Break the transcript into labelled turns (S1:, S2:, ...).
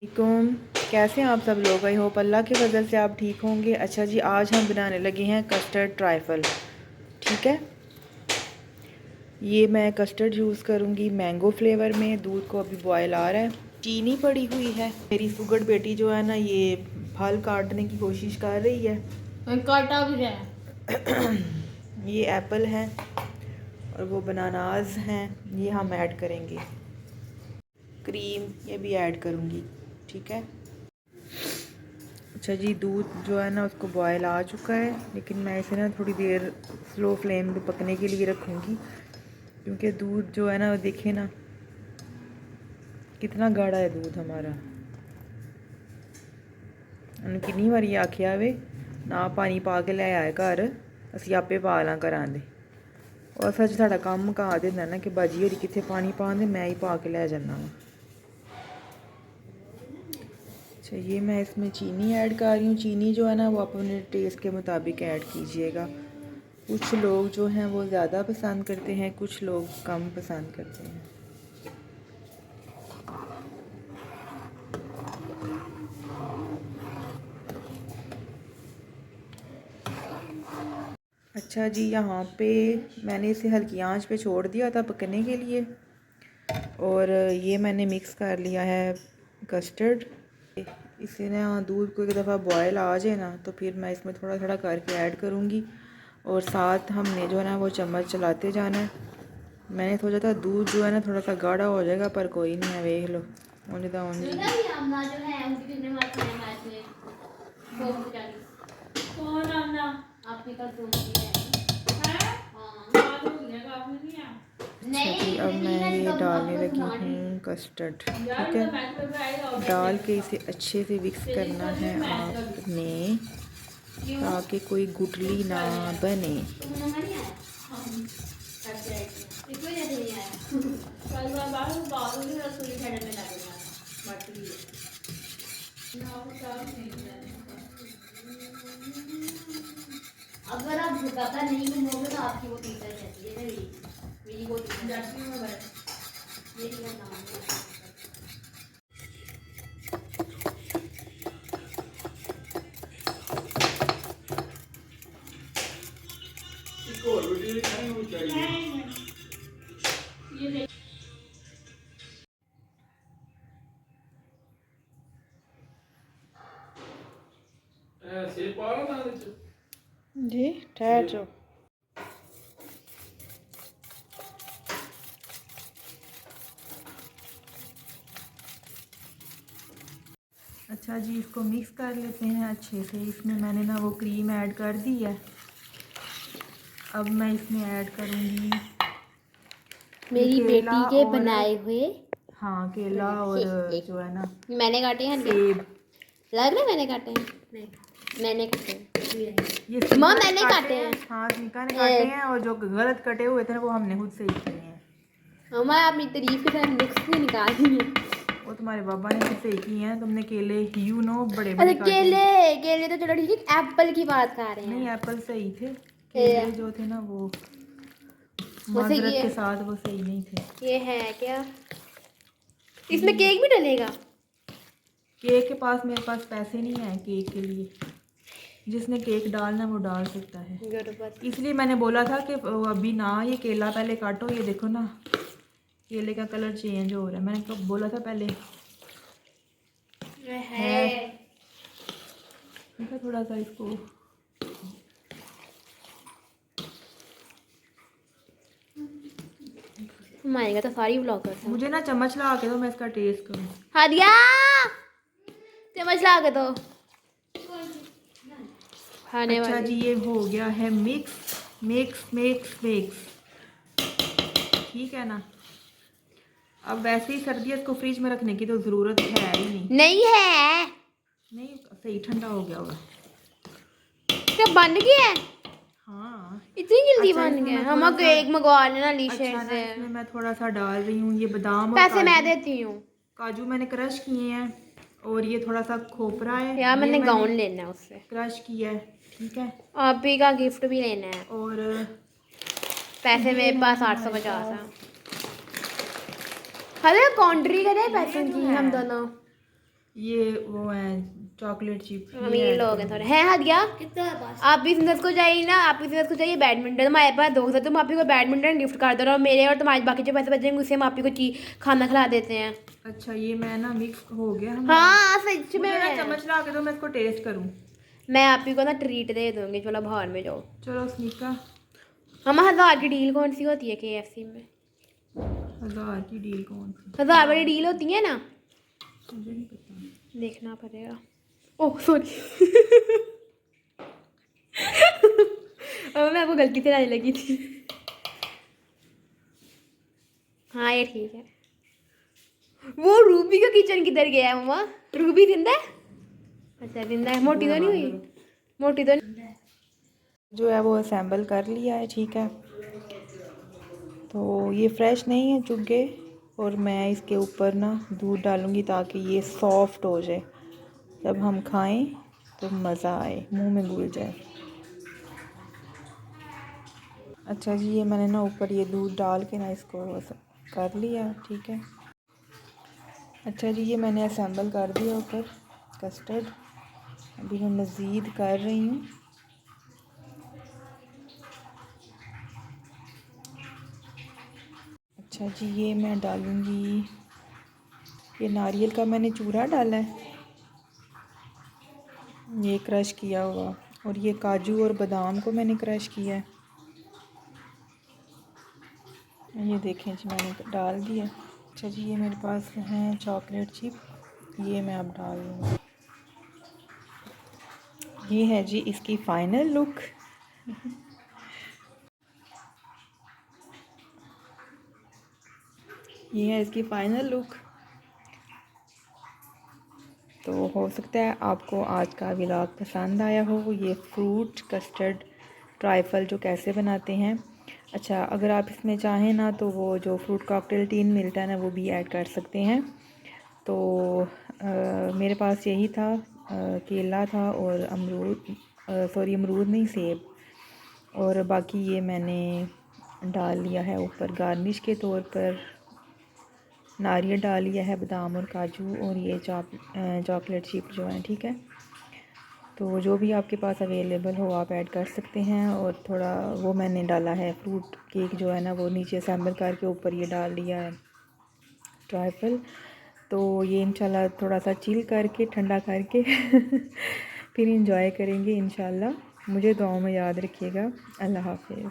S1: वालेकुम। कैसे हैं आप सब लोग? आई होप अल्लाह की वजह से आप ठीक होंगे। अच्छा जी, आज हम बनाने लगे हैं कस्टर्ड ट्राइफल। ठीक है, ये मैं कस्टर्ड यूज़ करूँगी मैंगो फ्लेवर में। दूध को अभी बॉयल आ रहा है, चीनी पड़ी हुई है। मेरी सुगड़ बेटी जो है ना, ये फल काटने की कोशिश कर रही है।
S2: काटा भी है।
S1: ये एप्पल है और वो बनानाज हैं, ये हम ऐड करेंगे। क्रीम ये भी ऐड करूँगी। ठीक है। अच्छा जी, दूध जो है ना उसको बॉयल आ चुका है, लेकिन मैं इसे ना थोड़ी देर स्लो फ्लेम पे पकने के लिए रखूँगी, क्योंकि दूध जो है ना, देखे ना कितना गाढ़ा है दूध हमारा। कितनी बारी आख्या वे ना पानी पा के ले आए घर, असी आपे पा ला घरां दे। और सच साड़ा काम मुका देंदा ना कि बाजी होरी कित्थे पानी पांदे, मैं ही पा के ले जाना वा। अच्छा, ये मैं इसमें चीनी ऐड कर रही हूँ। चीनी जो है ना वो आप अपने टेस्ट के मुताबिक ऐड कीजिएगा। कुछ लोग जो हैं वो ज़्यादा पसंद करते हैं, कुछ लोग कम पसंद करते हैं। अच्छा जी, यहाँ पे मैंने इसे हल्की आंच पे छोड़ दिया था पकने के लिए, और ये मैंने मिक्स कर लिया है कस्टर्ड। इसे ना दूध को एक दफ़ा बॉयल आ जाए ना, तो फिर मैं इसमें थोड़ा थोड़ा करके ऐड करूँगी, और साथ हमने जो है ना वो चम्मच चलाते जाना है। मैंने सोचा था दूध जो है ना थोड़ा सा गाढ़ा हो जाएगा, पर कोई नहीं है, देख लो। ओनली दा ओनली अच्छा जी, अब मैं ये डालने लगी हूँ कस्टर्ड। ठीक है, डाल के इसे अच्छे से मिक्स करना है आपने, ताकि कोई गुठली ना बने।
S2: अगर आप झुकाता नहीं घूमोगे तो आपकी वो टीचर कहती है ना, मेरी वो टीचर जाती हूँ मैं, मेरी वो नाम है। इसको रोटी खानी हो चाहिए। ये ले ऐसे पारा ना दे
S1: जी, ठहर जाओ। अच्छा जी, इसको मिक्स कर लेते हैं अच्छे से। इसमें मैंने ना वो क्रीम ऐड कर दी है। अब मैं इसमें ऐड करूँगी
S2: मेरी बेटी के बनाए हुए।
S1: हाँ, केला और जो है ना
S2: मैंने काटे हैं,
S1: सेब।
S2: लग रहा है मैंने काटे हैं। नहीं, मैंने काटे हैं।
S1: ये
S2: माँ मैंने काटे हैं।
S1: हाँ, निका ने काटे हैं, और जो गलत कटे हुए थे ना वो हमने खुद से ही किए हैं।
S2: माँ अपनी तारीफ के साथ नुक्स भी निकाल दिए।
S1: वो तुम्हारे पापा ने खुद से ही किए हैं। तुमने केले बड़े
S2: अच्छा,
S1: बड़े काटे।
S2: केले तो चलो ठीक है, एप्पल की बात कर रहे हैं।
S1: नहीं, एप्पल सही थे, केले जो थे ना वो माजरत के साथ वो सही नहीं थे।
S2: ये है क्या? इसमें केक भी डलेगा?
S1: केक के पास मेरे पास पैसे नहीं है केक के लिए। जिसने केक डालना वो डाल सकता है, इसलिए मैंने बोला था कि अभी ना, ये केला पहले काटो। ये देखो ना, केले का कलर चेंज हो रहा है। मैंने कब बोला था पहले है। देखो थोड़ा सा इसको
S2: मारेगा तो सारी ब्लॉगर्स।
S1: मुझे ना चम्मच ला के दो, मैं इसका टेस्ट करूँ।
S2: हादिया चम्मच ला के दो।
S1: अच्छा जी, ये हो गया है मिक्स मिक्स मिक्स मिक्स। ठीक है ना। अब वैसे ही सर्दियाँ इसको फ्रिज में रखने की तो ज़रूरत है ही नहीं।
S2: नहीं है,
S1: नहीं, सही ठंडा हो गया होगा।
S2: क्या बन गया है?
S1: हाँ,
S2: इतनी जल्दी
S1: अच्छा,
S2: बन गया? हम
S1: थोड़ा
S2: केक मंगवा लेना लीशे
S1: अच्छा ना,
S2: से।
S1: इसमें मैं थोड़ा सा डाल रही हूँ ये बादाम और
S2: पैसे मैं
S1: काजू।
S2: देती हूँ।
S1: काजू मैंने क्रश किए हैं, और ये थोड़ा सा खोपरा है,
S2: यार
S1: ये
S2: मैंने गाउन लेना है उससे।
S1: क्रश किया है। ठीक है,
S2: आप ही का गिफ्ट भी लेना है।
S1: और
S2: पैसे
S1: ये
S2: मेरे पास
S1: है
S2: 850 है। अरे कॉन्ट्री करे पैसों की हम दोनों।
S1: ये वो है चॉकलेट चिप,
S3: अमीर लोग हैं थोड़े हैं। हदिया
S2: कितना है पास?
S3: आप भी सिंदस को चाहिए ना, आप भी सिंदस को चाहिए बैडमिंटन, तुम्हारे पास दोस्त है, तुम आप ही को बैडमिंटन गिफ्ट कर दो और मेरे और तुम्हारे बाकी जो पैसे बचेंगे उससे हम आप ही को खाना खिला देते हैं।
S1: अच्छा ये मैं ना मिक्स हो गया हमारा।
S3: हाँ सच
S1: मुझे ना
S3: में
S1: चम्मच ला के दो, मैं इसको टेस्ट करूं।
S3: मैं आप ही को ना ट्रीट दे दूंगी, चलो बाहर में जाओ।
S1: चलो स्निका।
S3: हम 1000 की डील कौन सी होती है KFC में?
S1: 1000 की डील कौन सी?
S3: 1000 वाली डील होती है ना,
S1: मुझे नहीं पता।
S3: देखना पड़ेगा। ओह सॉरी अब मैं आपको गलती से लाने लगी थी। हाँ ये ठीक है। वो रूबी का किचन किधर गया है मम्मा? रूबी जिंदा है? अच्छा जिंदा है, मोटी तो नहीं हुई? मोटी तो नहीं?
S1: जो है वो असेंबल कर लिया है, ठीक है। तो ये फ्रेश नहीं है चुगे, और मैं इसके ऊपर ना दूध डालूँगी ताकि ये सॉफ्ट हो जाए, जब हम खाएं तो मज़ा आए, मुंह में घुल जाए। अच्छा जी ये मैंने ना ऊपर ये दूध डाल के ना इसको कर लिया, ठीक है। अच्छा जी ये मैंने असेंबल कर दिया ऊपर कस्टर्ड, अभी मैं मज़ीद कर रही हूँ। अच्छा जी ये मैं डालूँगी, ये नारियल का मैंने चूरा डाला है, ये क्रश किया हुआ, और ये काजू और बादाम को मैंने क्रश किया है। ये देखें जी मैंने डाल दिया। अच्छा जी ये मेरे पास है चॉकलेट चिप, ये मैं अब डाल दूँगी। ये है जी इसकी फ़ाइनल लुक। ये है इसकी फ़ाइनल लुक। तो हो सकता है आपको आज का व्लॉग पसंद आया हो, ये फ्रूट कस्टर्ड ट्राइफल जो कैसे बनाते हैं। अच्छा अगर आप इसमें चाहें ना तो वो जो फ्रूट कॉकटेल टीन मिलता है ना वो भी ऐड कर सकते हैं। तो मेरे पास यही था, केला था और अमरूद, सॉरी अमरूद नहीं सेब, और बाकी ये मैंने डाल लिया है ऊपर गार्निश के तौर पर, नारियल डाल लिया है, बादाम और काजू, और ये चॉकलेट चिप जो है, ठीक है। तो जो भी आपके पास अवेलेबल हो आप ऐड कर सकते हैं। और थोड़ा वो मैंने डाला है फ्रूट केक जो है ना वो नीचे असेंबल करके ऊपर ये डाल दिया है ट्राइफल। तो ये इंशाल्लाह थोड़ा सा चिल करके ठंडा करके फिर इंजॉय करेंगे इंशाल्लाह। मुझे दुआओं में याद रखिएगा। अल्लाह हाफिज़।